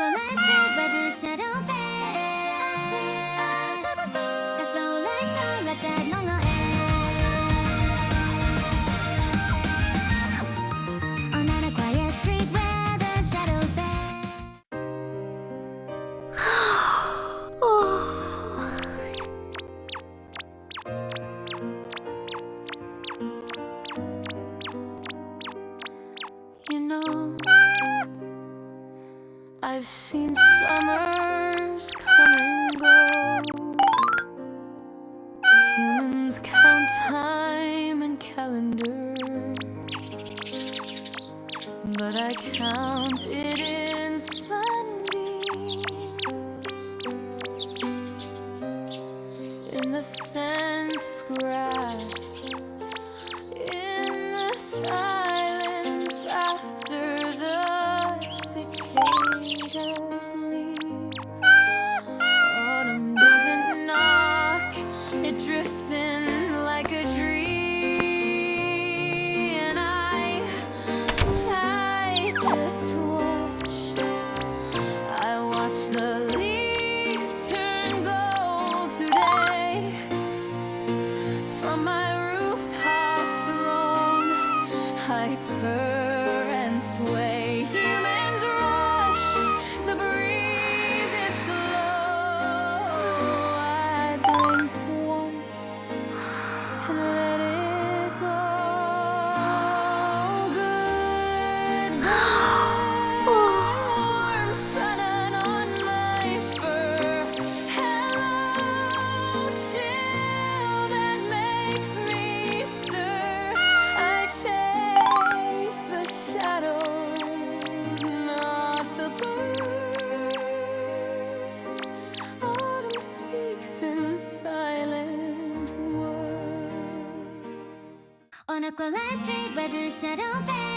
a light street where the shadows dance. That's all like song that I don't know. On a quiet street where the shadows dance. You know, I've seen summers come and go. Humans count time and calendars, but I count it in sunbeams, in the scent of grass, in the silence after the cicadas leave. Autumn doesn't knock, it drifts in like a dream, and I just watch. I watch the leaves turn gold today. From my rooftop throne, I purr and sway. Humans rush, the breeze is slow. I blink once and let it go. Goodbye, warm sun on my fur. Hello, chill that makes me stir. I chase the shadows, not the birds. Autumn speaks in silent words. On a quiet street where the shadows dance.